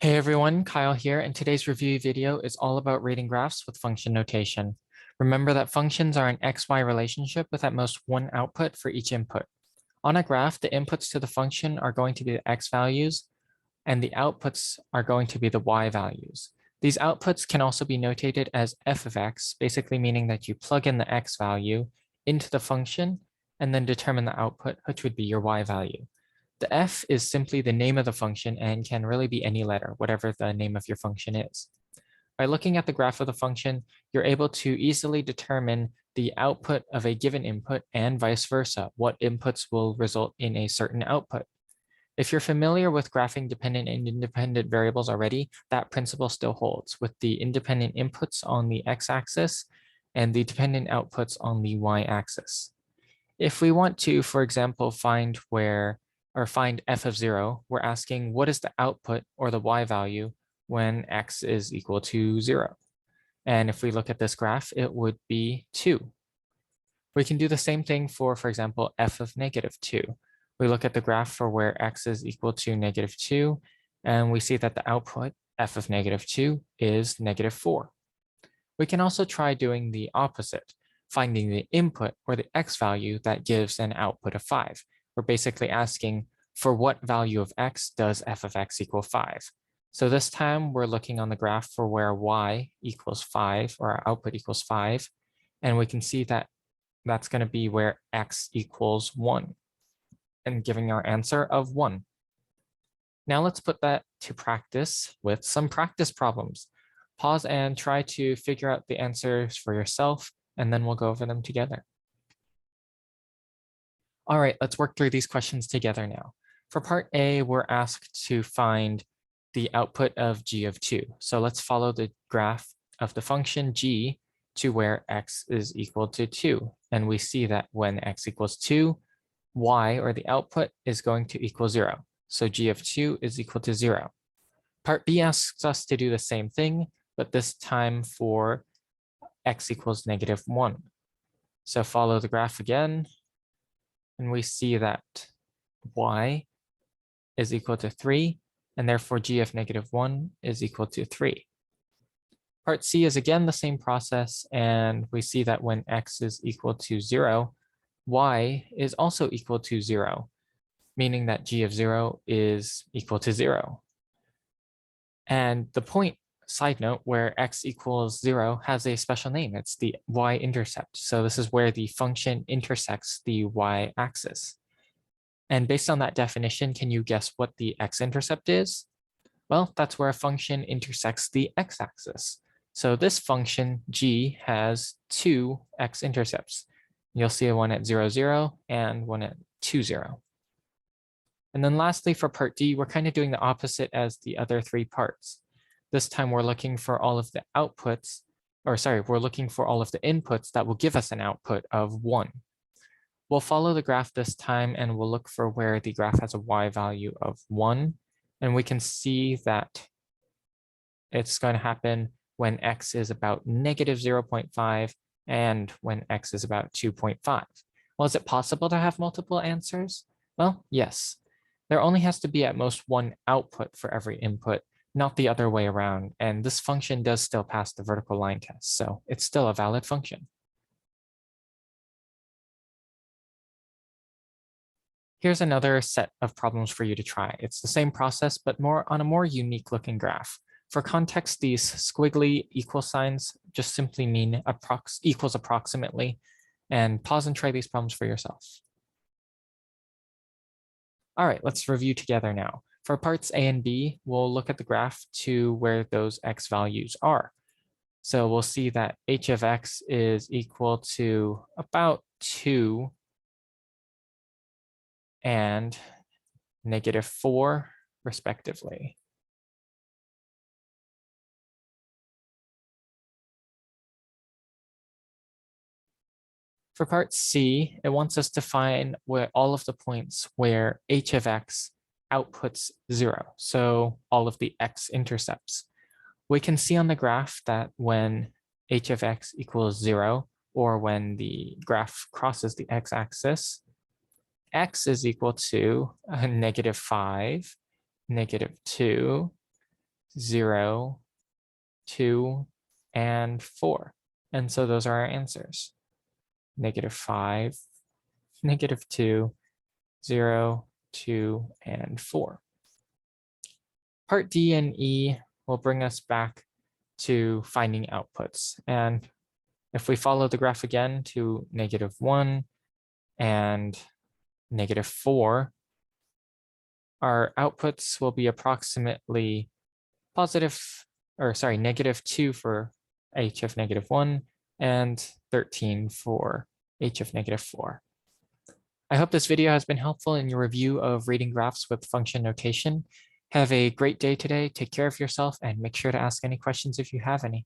Hey everyone, Kyle here, and today's review video is all about rating graphs with function notation. Remember that functions are an XY relationship with at most one output for each input. On a graph, the inputs to the function are going to be the X values, and the outputs are going to be the Y values. These outputs can also be notated as f of x, basically meaning that you plug in the X value into the function and then determine the output, which would be your Y value. The f is simply the name of the function and can really be any letter, whatever the name of your function is. By looking at the graph of the function, you're able to easily determine the output of a given input and vice versa, what inputs will result in a certain output. If you're familiar with graphing dependent and independent variables already, that principle still holds, with the independent inputs on the x-axis and the dependent outputs on the y-axis. If we want to, for example, find f of 0, we're asking what is the output or the y value when x is equal to 0. And if we look at this graph, it would be 2. We can do the same thing for example, f of negative 2. We look at the graph for where x is equal to negative 2, and we see that the output, f of negative 2, is negative 4. We can also try doing the opposite, finding the input or the x value that gives an output of 5. We're basically asking for what value of x does f of x equal 5. So this time we're looking on the graph for where y equals 5, or our output equals 5. And we can see that that's going to be where x equals 1, and giving our answer of 1. Now let's put that to practice with some practice problems. Pause and try to figure out the answers for yourself, and then we'll go over them together. All right, let's work through these questions together now. For part A, we're asked to find the output of g of 2. So let's follow the graph of the function g to where x is equal to 2. And we see that when x equals 2, y, or the output, is going to equal 0. So g of 2 is equal to 0. Part B asks us to do the same thing, but this time for x equals negative 1. So follow the graph again, and we see that y is equal to 3, and therefore g of negative 1 is equal to 3. Part C is again the same process, and we see that when x is equal to 0, y is also equal to 0, meaning that g of 0 is equal to 0. And the point, side note, where x equals 0 has a special name. It's the y-intercept. So this is where the function intersects the y-axis. And based on that definition, can you guess what the x-intercept is? Well, that's where a function intersects the x-axis. So this function, g, has two x-intercepts. You'll see one at 0, 0, and one at 2, 0. And then lastly, for part D, we're kind of doing the opposite as the other three parts. This time we're looking for all of the outputs, we're looking for all of the inputs that will give us an output of 1. We'll follow the graph this time, and we'll look for where the graph has a y value of 1. And we can see that it's going to happen when x is about negative 0.5 and when x is about 2.5. Well, is it possible to have multiple answers? Well, yes. There only has to be at most one output for every input, not the other way around. And this function does still pass the vertical line test, so it's still a valid function. Here's another set of problems for you to try. It's the same process, but on a more unique looking graph. For context, these squiggly equal signs just simply mean equals approximately. And pause and try these problems for yourself. All right, let's review together now. For parts A and B, we'll look at the graph to where those x values are. So we'll see that h of x is equal to about 2 and negative 4, respectively. For part C, it wants us to find where all of the points where h of x outputs 0, so all of the x-intercepts. We can see on the graph that when h of x equals 0, or when the graph crosses the x-axis, x is equal to -5, -2, 0, 2, and 4. And so those are our answers. -5, -2, 0, 2, and 4. Part D and E will bring us back to finding outputs. And if we follow the graph again to -1 and -4, our outputs will be approximately -2 for h of -1 and 13 for h of -4. I hope this video has been helpful in your review of reading graphs with function notation. Have a great day today. Take care of yourself and make sure to ask any questions if you have any.